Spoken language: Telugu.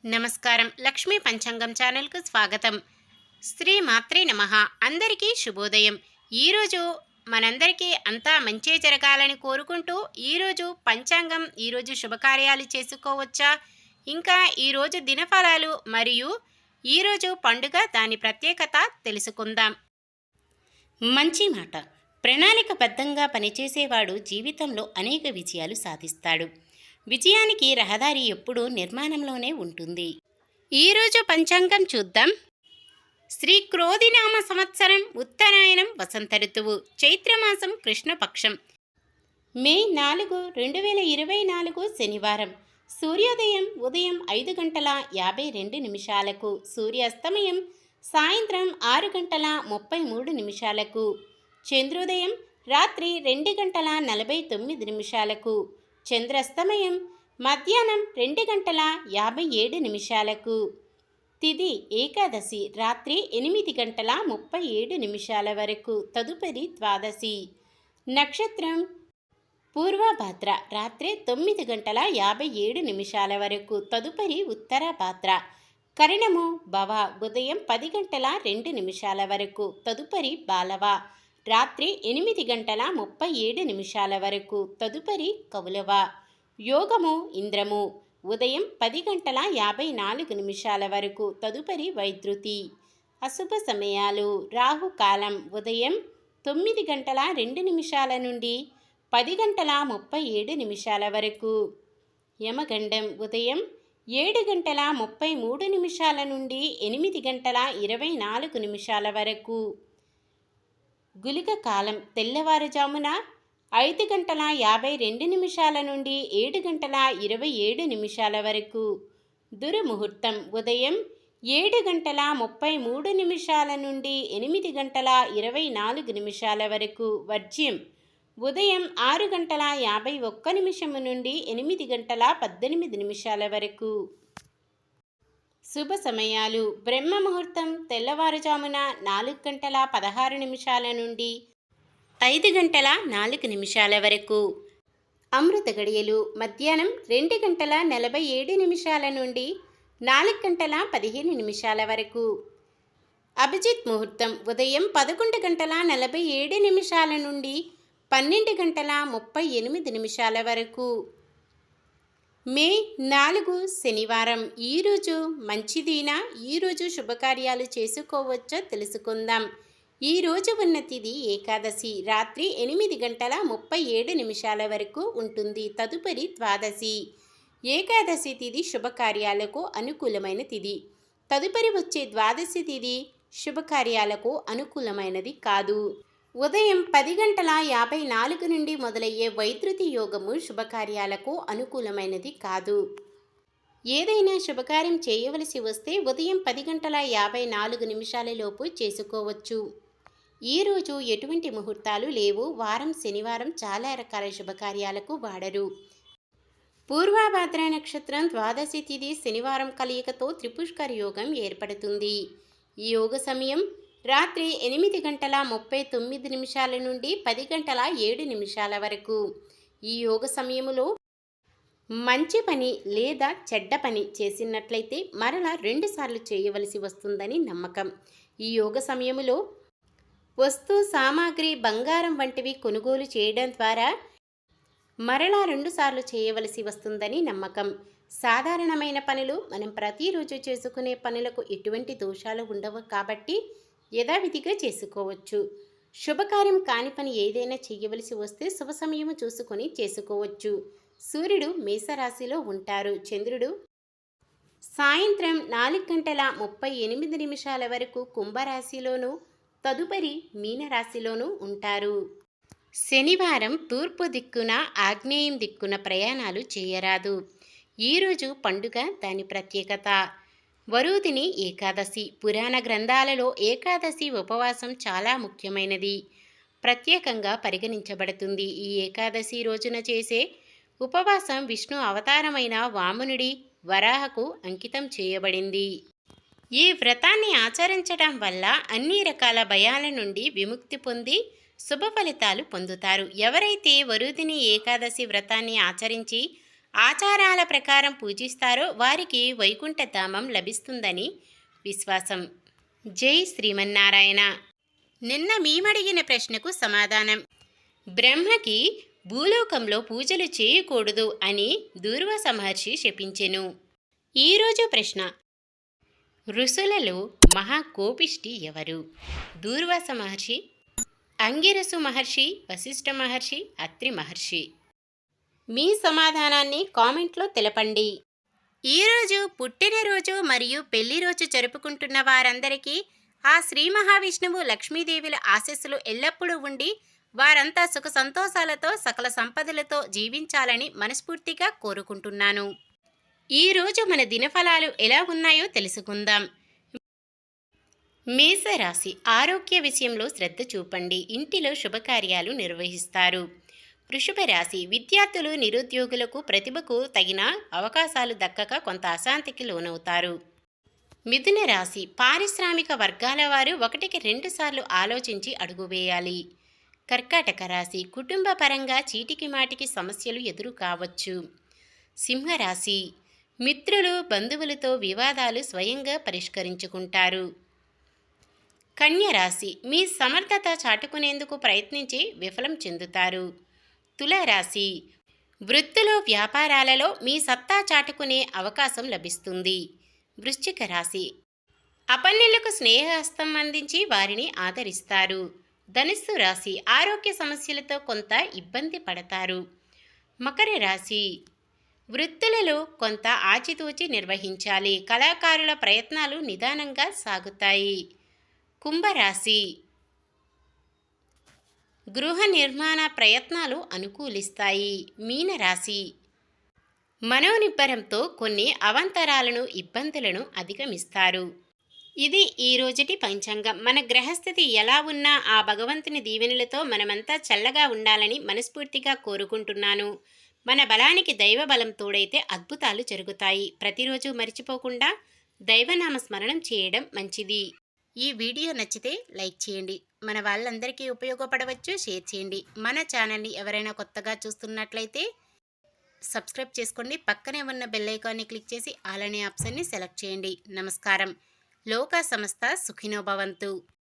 నమస్కారం. లక్ష్మీ పంచాంగం ఛానల్‌కు స్వాగతం. శ్రీ మాత్రే నమః. అందరికీ శుభోదయం. ఈరోజు మనందరికీ అంతా మంచే జరగాలని కోరుకుంటూ ఈరోజు పంచాంగం, ఈరోజు శుభకార్యాలు చేసుకోవచ్చా, ఇంకా ఈరోజు దినఫలాలు మరియు ఈరోజు పండుగ దాని ప్రత్యేకత తెలుసుకుందాం. మంచి మాట. ప్రణాళికబద్ధంగా పనిచేసేవాడు జీవితంలో అనేక విజయాలు సాధిస్తాడు. విజయానికి రహదారి ఎప్పుడూ నిర్మాణంలోనే ఉంటుంది. ఈరోజు పంచాంగం చూద్దాం. శ్రీ క్రోధినామ సంవత్సరం, ఉత్తరాయణం, వసంత ఋతువు, చైత్రమాసం, కృష్ణపక్షం, మే 4, 2024 శనివారం. సూర్యోదయం ఉదయం 5:52 సూర్యాస్తమయం సాయంత్రం 6:33. చంద్రోదయం రాత్రి 2:49. చంద్రాస్తమయం మధ్యాహ్నం 2:57. తిథి ఏకాదశి రాత్రి 8:37 వరకు, తదుపరి ద్వాదశి. నక్షత్రం పూర్వభాద్ర రాత్రి 9:57 వరకు, తదుపరి ఉత్తరభాద్ర. కరణము భవ ఉదయం 10:02 వరకు, తదుపరి బాలవ. రాత్రి 8:37 వరకు, తదుపరి కౌలవ. యోగము ఇంద్రము ఉదయం 10:54 వరకు, తదుపరి వైద్యుతి. అశుభ సమయాలు రాహుకాలం ఉదయం 9:02 నుండి 10:37 వరకు. యమగండం ఉదయం 7:33 నుండి 8:24 వరకు. గుళిక కాలం తెల్లవారుజామున 5:52 నుండి 7:27 వరకు. దుర్ముహూర్తం ఉదయం 7:33 నుండి 8:24 వరకు. వర్జ్యం ఉదయం 6:51 నుండి 8:18 వరకు. శుభ సమయాలు బ్రహ్మ ముహూర్తం తెల్లవారుజామున 4:16 నుండి 5:04 వరకు. అమృత గడియలు మధ్యాహ్నం 2:47 నుండి 4:15 వరకు. అభిజిత్ ముహూర్తం ఉదయం 11:47 నుండి 12:38 వరకు. మే 4 శనివారం. ఈరోజు మంచిదినా? ఈరోజు శుభకార్యాలు చేసుకోవచ్చో తెలుసుకుందాం. ఈరోజు ఉన్న తిథి ఏకాదశి రాత్రి 8:37 వరకు ఉంటుంది, తదుపరి ద్వాదశి. ఏకాదశి తిథి శుభకార్యాలకు అనుకూలమైన తిథి. తదుపరి వచ్చే ద్వాదశి తిథి శుభకార్యాలకు అనుకూలమైనది కాదు. ఉదయం 10:54 నుండి మొదలయ్యే వైద్యుతి యోగము శుభకార్యాలకు అనుకూలమైనది కాదు. ఏదైనా శుభకార్యం చేయవలసి వస్తే ఉదయం 10:54 లోపు చేసుకోవచ్చు. ఈరోజు ఎటువంటి ముహూర్తాలు లేవు. వారం శనివారం చాలా రకాల శుభకార్యాలకు వాడరు. పూర్వభాద్ర నక్షత్రం ద్వాదశి తిథి శనివారం కలయికతో త్రిపుష్కర యోగం ఏర్పడుతుంది. ఈ యోగ సమయం రాత్రి 8:39 నుండి 10:07 వరకు. ఈ యోగ సమయములో మంచి పని లేదా చెడ్డ పని చేసినట్లయితే మరలా 2 సార్లు చేయవలసి వస్తుందని నమ్మకం. ఈ యోగ సమయములో వస్తు సామాగ్రి బంగారం వంటివి కొనుగోలు చేయడం ద్వారా మరలా 2 సార్లు చేయవలసి వస్తుందని నమ్మకం. సాధారణమైన పనులు మనం ప్రతిరోజు చేసుకునే పనులకు ఎటువంటి దోషాలు ఉండవు కాబట్టి యథావిధిగా చేసుకోవచ్చు. శుభకార్యం కాని పని ఏదైనా చేయవలసి వస్తే శుభ సమయము చూసుకొని చేసుకోవచ్చు. సూర్యుడు మేషరాశిలో ఉంటారు. చంద్రుడు సాయంత్రం 4:38 వరకు కుంభరాశిలోనూ, తదుపరి మీనరాశిలోనూ ఉంటారు. శనివారం తూర్పు దిక్కున, ఆగ్నేయం దిక్కున ప్రయాణాలు చేయరాదు. ఈరోజు పండుగ దాని ప్రత్యేకత. వరుదిని ఏకాదశి. పురాణ గ్రంథాలలో ఏకాదశి ఉపవాసం చాలా ముఖ్యమైనది, ప్రత్యేకంగా పరిగణించబడుతుంది. ఈ ఏకాదశి రోజున చేసే ఉపవాసం విష్ణు అవతారమైన వామనుడి వరాహకు అంకితం చేయబడింది. ఈ వ్రతాన్ని ఆచరించడం వల్ల అన్ని రకాల భయాల నుండి విముక్తి పొంది శుభ ఫలితాలు పొందుతారు. ఎవరైతే వరుదిని ఏకాదశి వ్రతాన్ని ఆచరించి ఆచారాల ప్రకారం పూజిస్తారో వారికి వైకుంఠధామం లభిస్తుందని విశ్వాసం. జై శ్రీమన్నారాయణ. నిన్న మేమడిగిన ప్రశ్నకు సమాధానం. బ్రహ్మకి భూలోకంలో పూజలు చేయకూడదు అని దూర్వాస మహర్షి శపించెను. ఈరోజు ప్రశ్న: ఋషులలో మహాకోపిష్టి ఎవరు? దూర్వాస మహర్షి, అంగిరసు మహర్షి, వశిష్ఠ మహర్షి, అత్రి మహర్షి? మీ సమాధానాన్ని కామెంట్లో తెలపండి. ఈరోజు పుట్టినరోజు మరియు పెళ్లిరోజు జరుపుకుంటున్న వారందరికీ ఆ శ్రీ మహావిష్ణువు లక్ష్మీదేవుల ఆశీస్సులు ఎల్లప్పుడూ ఉండి వారంతా సుఖ సంతోషాలతో సకల సంపదలతో జీవించాలని మనస్ఫూర్తిగా కోరుకుంటున్నాను. ఈరోజు మన దినఫలాలు ఎలా ఉన్నాయో తెలుసుకుందాం. మేషరాశి: ఆరోగ్య విషయంలో శ్రద్ధ చూపండి. ఇంటిలో శుభకార్యాలు నిర్వహిస్తారు. వృషభ రాశి: విద్యార్థులు, నిరుద్యోగులకు ప్రతిభకు తగిన అవకాశాలు దక్కక కొంత అశాంతికి లోనవుతారు. మిథున రాశి: పారిశ్రామిక వర్గాల వారు 1కి 2 సార్లు ఆలోచించి అడుగు వేయాలి. కర్కాటక రాశి: కుటుంబ పరంగా చీటికి మాటికి సమస్యలు ఎదురు కావచ్చు. సింహరాశి: మిత్రులు, బంధువులతో వివాదాలు స్వయంగా పరిష్కరించుకుంటారు. కన్య రాశి: మీ సమర్థత చాటుకునేందుకు ప్రయత్నించి విఫలం చెందుతారు. తులారాశి: వృత్తులు, వ్యాపారాలలో మీ సత్తా చాటుకునే అవకాశం లభిస్తుంది. వృశ్చిక రాశి: అపన్నులకు స్నేహహస్తం అందించి వారిని ఆదరిస్తారు. ధనుస్సు రాశి: ఆరోగ్య సమస్యలతో కొంత ఇబ్బంది పడతారు. మకర రాశి: వృత్తులలో కొంత ఆచితూచి నిర్వహించాలి. కళాకారుల ప్రయత్నాలు నిదానంగా సాగుతాయి. కుంభరాశి: గృహ నిర్మాణ ప్రయత్నాలు అనుకూలిస్తాయి. మీనరాశి: మనోనిబ్బరంతో కొన్ని అవాంతరాలను, ఇబ్బందులను అధిగమిస్తారు. ఇది ఈ రోజుటి పంచాంగం. మన గ్రహస్థితి ఎలా ఉన్నా ఆ భగవంతుని దీవెనలతో మనమంతా చల్లగా ఉండాలని మనస్ఫూర్తిగా కోరుకుంటున్నాను. మన బలానికి దైవ బలం తోడైతే అద్భుతాలు జరుగుతాయి. ప్రతిరోజు మర్చిపోకుండా దైవనామ స్మరణం చేయడం మంచిది. ఈ వీడియో నచ్చితే లైక్ చేయండి. మన వాళ్ళందరికీ ఉపయోగపడవచ్చు, షేర్ చేయండి. మన ఛానల్ని ఎవరైనా కొత్తగా చూస్తున్నట్లయితే సబ్స్క్రైబ్ చేసుకోండి. పక్కనే ఉన్న బెల్ ఐకాన్ని క్లిక్ చేసి ఆల్ అనే ఆప్షన్ని సెలెక్ట్ చేయండి. నమస్కారం. లోకా సమస్త సుఖినో భవంతు.